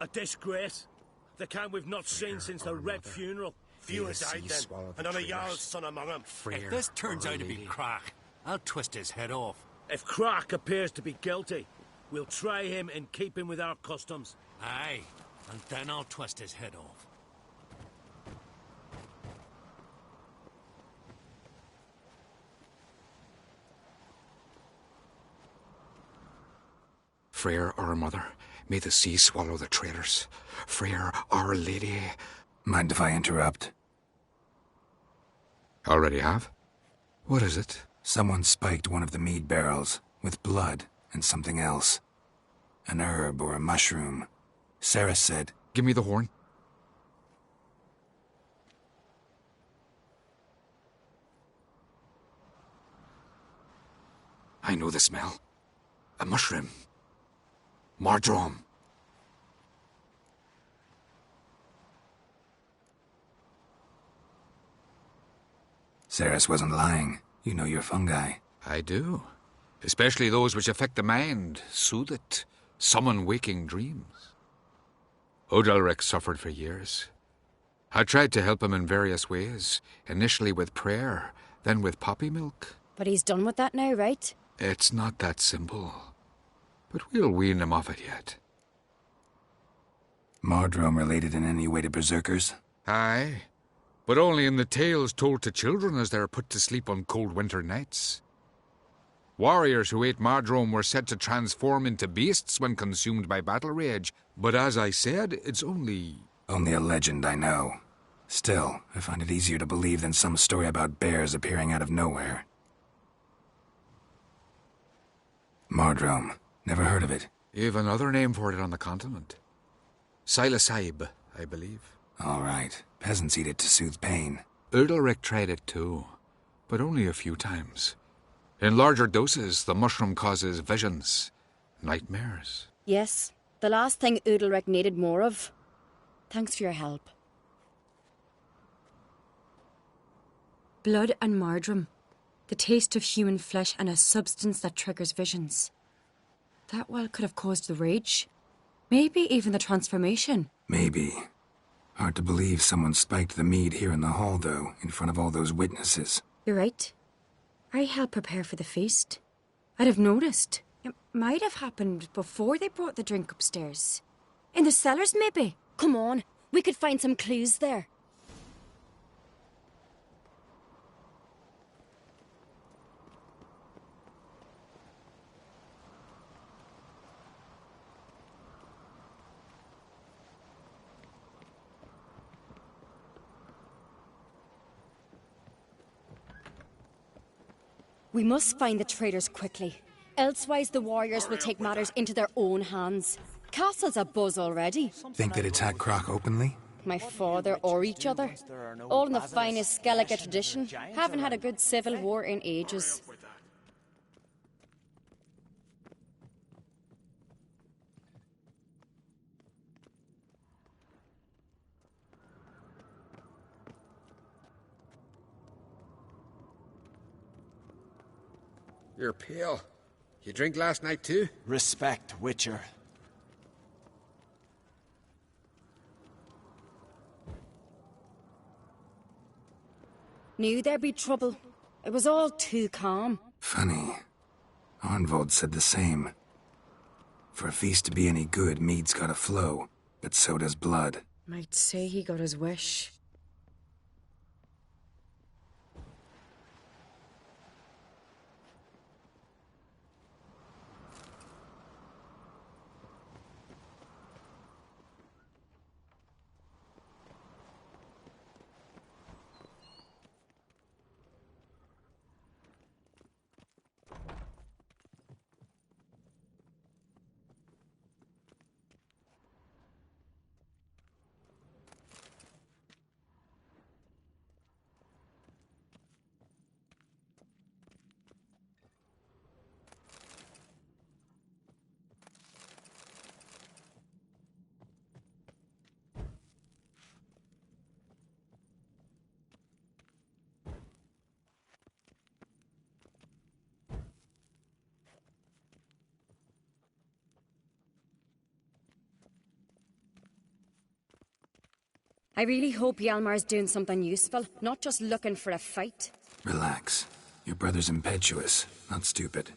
A disgrace. The kind we've not seen since the Red Funeral. Fewer died then, and on a Jarl's son among them. If this turns out to be Crack, I'll twist his head off. If Crack appears to be guilty, we'll try him in keeping with our customs. Aye, and then I'll twist his head off. Freyr, our mother, may the sea swallow the traitors. Freyr, our lady. Mind if I interrupt? Already have? What is it? Someone spiked one of the mead barrels with blood and something else. An herb or a mushroom. Sarah said... Give me the horn. I know the smell. A mushroom. Mardrome. Ceres wasn't lying. You know your fungi. I do. Especially those which affect the mind, soothe it, summon waking dreams. Odalric suffered for years. I tried to help him in various ways, initially with prayer, then with poppy milk. But he's done with that now, right? It's not that simple. But we'll wean him off it yet. Mardrome related in any way to berserkers? Aye, but only in the tales told to children as they're put to sleep on cold winter nights. Warriors who ate Mardrome were said to transform into beasts when consumed by battle rage, but as I said, it's only... Only a legend, I know. Still, I find it easier to believe than some story about bears appearing out of nowhere. Mardrome. Never heard of it. You've another name for it on the continent. Silasaib, I believe. All right. Peasants eat it to soothe pain. Udalric tried it too, but only a few times. In larger doses, the mushroom causes visions, nightmares. Yes, the last thing Udalric needed more of. Thanks for your help. Blood and Mardrome. The taste of human flesh and a substance that triggers visions. That well could have caused the rage. Maybe even the transformation. Maybe. Hard to believe someone spiked the mead here in the hall, though, in front of all those witnesses. You're right. I helped prepare for the feast. I'd have noticed. It might have happened before they brought the drink upstairs. In the cellars, maybe. Come on, we could find some clues there. We must find the traitors quickly. Elsewise, the warriors will take matters into their own hands. Castle's abuzz already. Think they'd attack Croc openly? My father or each other. All in the finest Skellige tradition. Haven't had a good civil war in ages. You're pale. You drink last night too? Respect, Witcher. Knew there'd be trouble. It was all too calm. Funny. Arnvold said the same. For a feast to be any good, mead's gotta flow, but so does blood. Might say he got his wish. I really hope Hjalmar's doing something useful, not just looking for a fight. Relax. Your brother's impetuous, not stupid.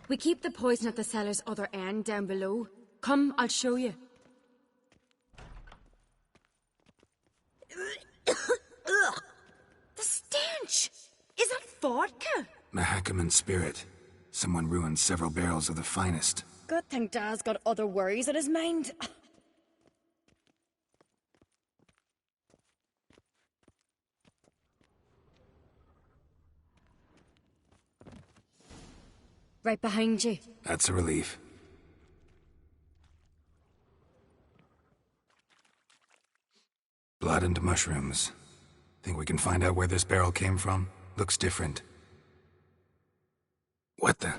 We keep the poison at the cellar's other end, down below. Come, I'll show you. The stench! Is that vodka? Mahakaman spirit. Someone ruined several barrels of the finest. Good thing Dad's got other worries on his mind. Right behind you. That's a relief. Blood and mushrooms. Think we can find out where this barrel came from? Looks different. What the?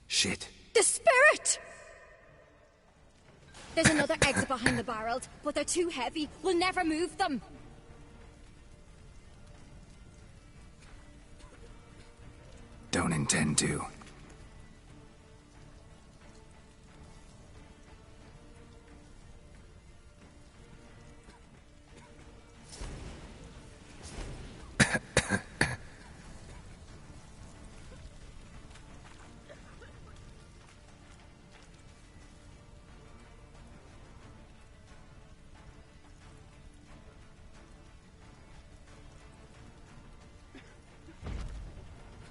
Shit. The spirit! There's another exit behind the barrels, but they're too heavy. We'll never move them. Don't intend to.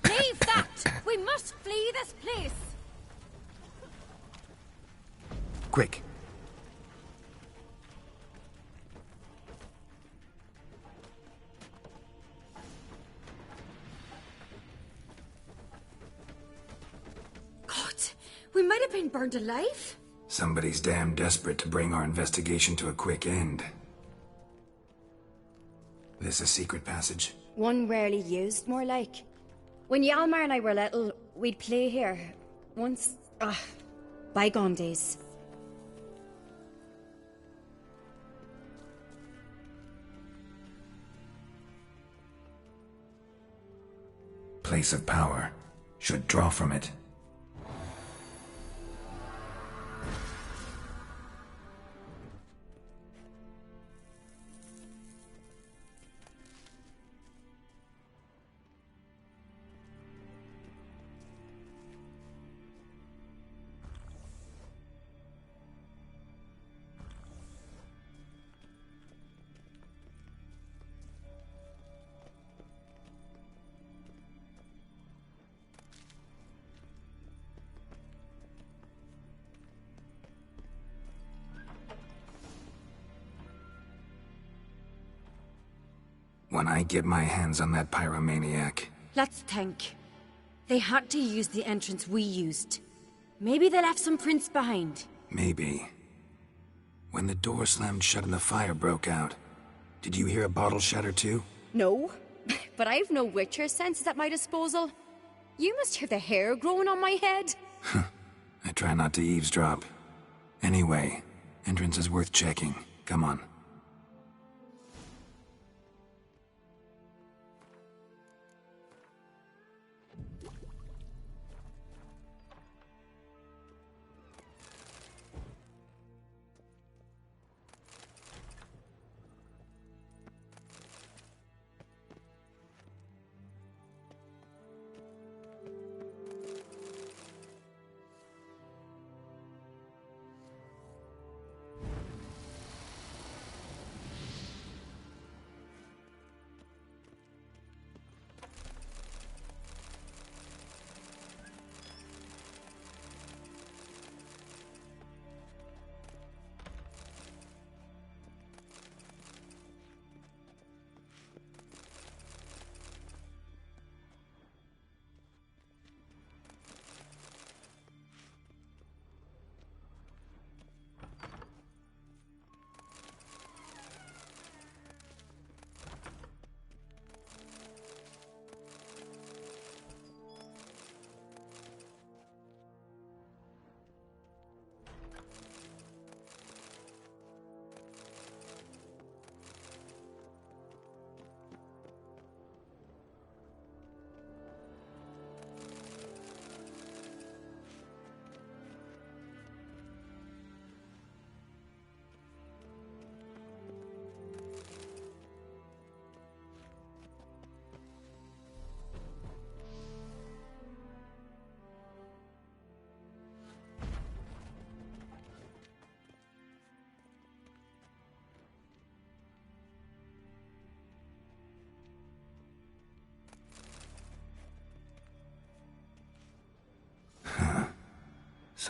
Leave that! We must flee this place! Quick. God, we might have been burned alive. Somebody's damn desperate to bring our investigation to a quick end. This a secret passage? One rarely used, more like. When Hjalmar and I were little, we'd play here. Once... bygone days. Place of power. Should draw from it. When I get my hands on that pyromaniac... Let's think. They had to use the entrance we used. Maybe they left some prints behind. Maybe. When the door slammed shut and the fire broke out, did you hear a bottle shatter too? No, but I've no Witcher senses at my disposal. You must hear the hair growing on my head. I try not to eavesdrop. Anyway, entrance is worth checking. Come on.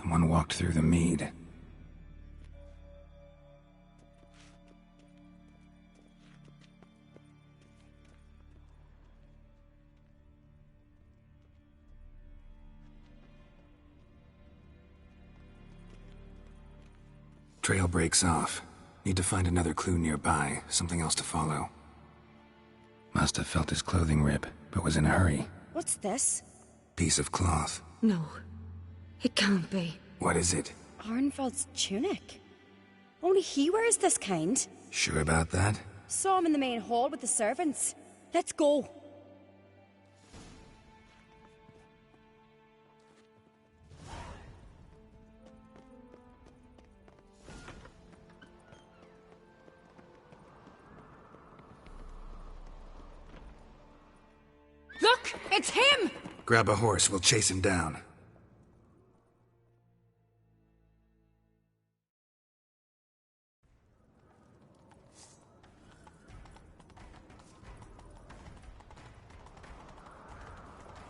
Someone walked through the mead. Trail breaks off. Need to find another clue nearby, something else to follow. Must have felt his clothing rip, but was in a hurry. What's this? Piece of cloth. No. It can't be. What is it? Arnvald's tunic. Only he wears this kind. Sure about that? Saw him in the main hall with the servants. Let's go. Look! It's him! Grab a horse, we'll chase him down.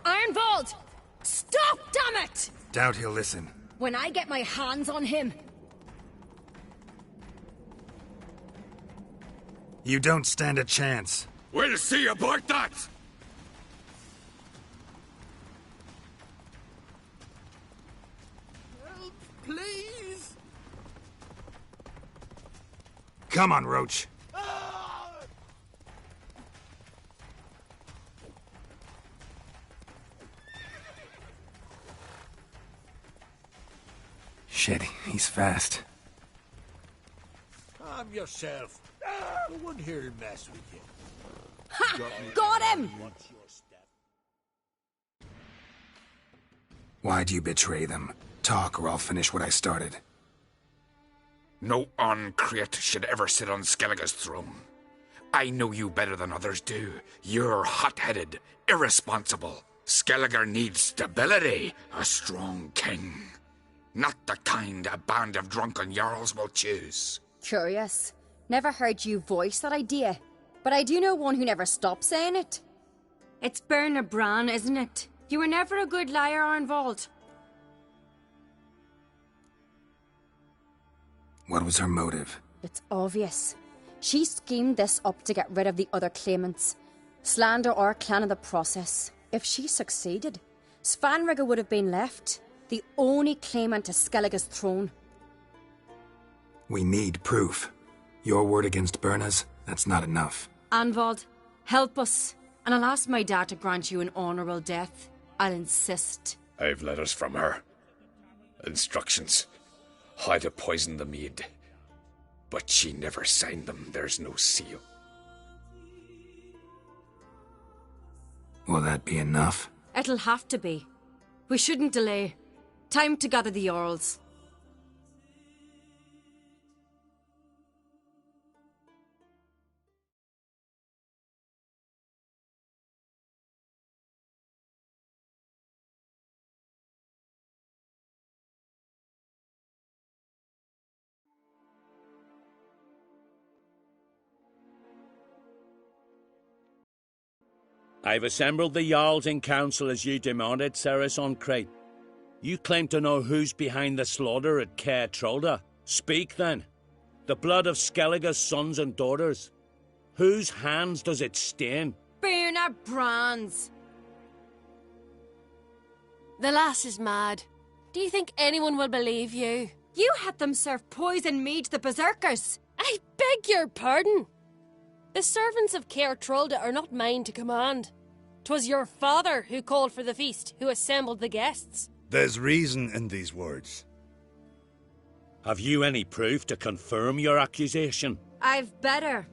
Arnvald! Stop, damn it! Doubt he'll listen. When I get my hands on him. You don't stand a chance. We'll see about that! Please! Come on, Roach. Shit, he's fast. Calm yourself. No one here will mess with you. Ha! Got him! Watch your step. Why'd you betray them? Talk, or I'll finish what I started. No uncreate should ever sit on Skellige's throne. I know you better than others do. You're hot-headed, irresponsible. Skellige needs stability, a strong king. Not the kind a band of drunken jarls will choose. Curious. Never heard you voice that idea. But I do know one who never stops saying it. It's Berna Bran, isn't it? You were never a good liar, Arnvald. What was her motive? It's obvious. She schemed this up to get rid of the other claimants. Slander our clan in the process. If she succeeded, Svanrige would have been left, the only claimant to Skellige's throne. We need proof. Your word against Berna's, that's not enough. Arnvald, help us. And I'll ask my dad to grant you an honourable death. I'll insist. I've letters from her. Instructions. How to poison the mead. But she never signed them. There's no seal. Will that be enough? It'll have to be. We shouldn't delay. Time to gather the Jarls. I've assembled the Jarls in council as you demanded, Ceres on Crate. You claim to know who's behind the slaughter at Caer Trolda. Speak then. The blood of Skellige's sons and daughters. Whose hands does it stain? Berna Bran's. The lass is mad. Do you think anyone will believe you? You had them serve poison mead to the berserkers. I beg your pardon. The servants of Caer Trolda are not mine to command. 'Twas your father who called for the feast, who assembled the guests. There's reason in these words. Have you any proof to confirm your accusation? I've better.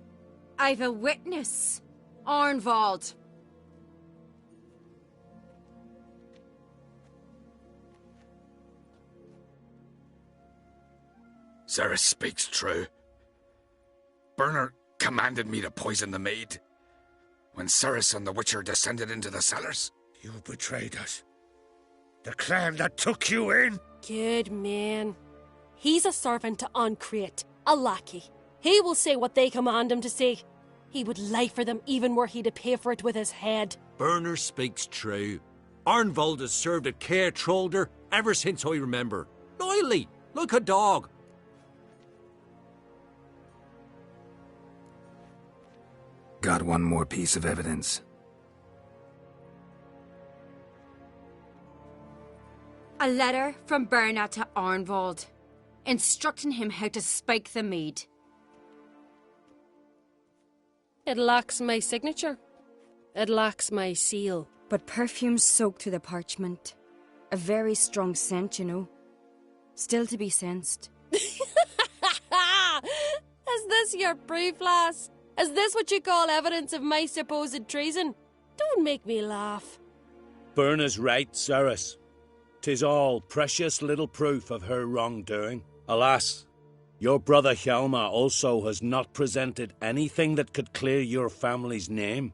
I've a witness. Arnvald. Ceres speaks true. Berna commanded me to poison the maid. When Ceres and the Witcher descended into the cellars. You betrayed us. The clan that took you in? Good man. He's a servant to Ancrete, a lackey. He will say what they command him to say. He would lie for them even were he to pay for it with his head. Berner speaks true. Arnvald has served at Caer Trolder ever since I remember. wildly, like a dog. Got one more piece of evidence. A letter from Berna to Arnvald, instructing him how to spike the mead. It lacks my signature. It lacks my seal. But perfume soaked through the parchment. A very strong scent, you know. Still to be sensed. Is this your proof, lass? Is this what you call evidence of my supposed treason? Don't make me laugh. Berna's right, Ceres. 'Tis all precious little proof of her wrongdoing. Alas, your brother Hjalmar also has not presented anything that could clear your family's name.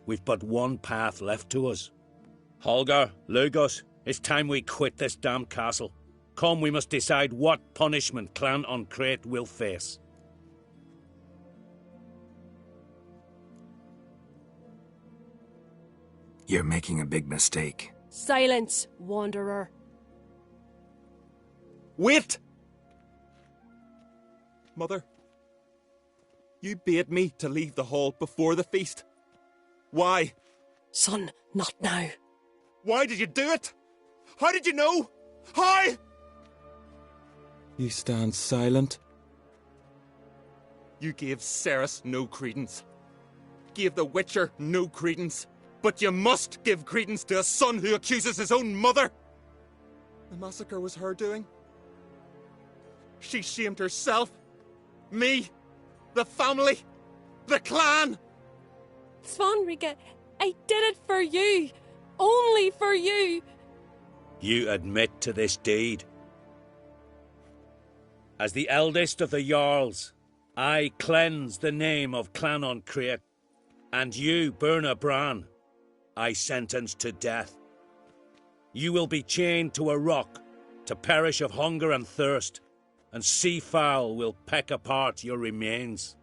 We've but one path left to us. Holger, Lugos, it's time we quit this damn castle. Come, we must decide what punishment Clan on Crete will face. You're making a big mistake. Silence, wanderer. Wait! Mother, you bade me to leave the hall before the feast. Why? Son, not now. Why did you do it? How did you know? How? You stand silent. You gave Ceres no credence. Gave the Witcher no credence. But you must give credence to a son who accuses his own mother. The massacre was her doing. She shamed herself. Me. The family. The clan. Svanrika, I did it for you. Only for you. You admit to this deed. As the eldest of the Jarls, I cleanse the name of Clan on Crete, and you, Berna Bran, I sentence to death. You will be chained to a rock to perish of hunger and thirst, and sea fowl will peck apart your remains.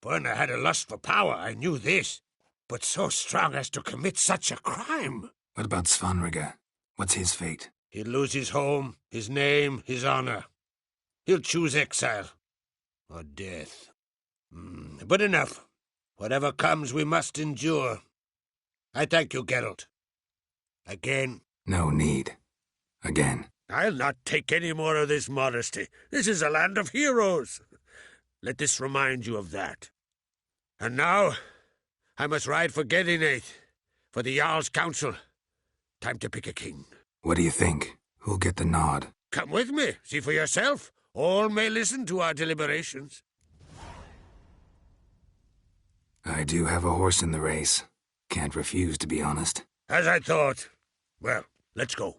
Berna had a lust for power, I knew this. But so strong as to commit such a crime. What about Svanrika? What's his fate? He'll lose his home, his name, his honor. He'll choose exile. Or death. But enough. Whatever comes, we must endure. I thank you, Geralt. Again. No need. Again. I'll not take any more of this modesty. This is a land of heroes. Let this remind you of that. And now, I must ride for Gedinate, for the Jarl's Council. Time to pick a king. What do you think? Who'll get the nod? Come with me, see for yourself. All may listen to our deliberations. I do have a horse in the race. Can't refuse, to be honest. As I thought. Well, let's go.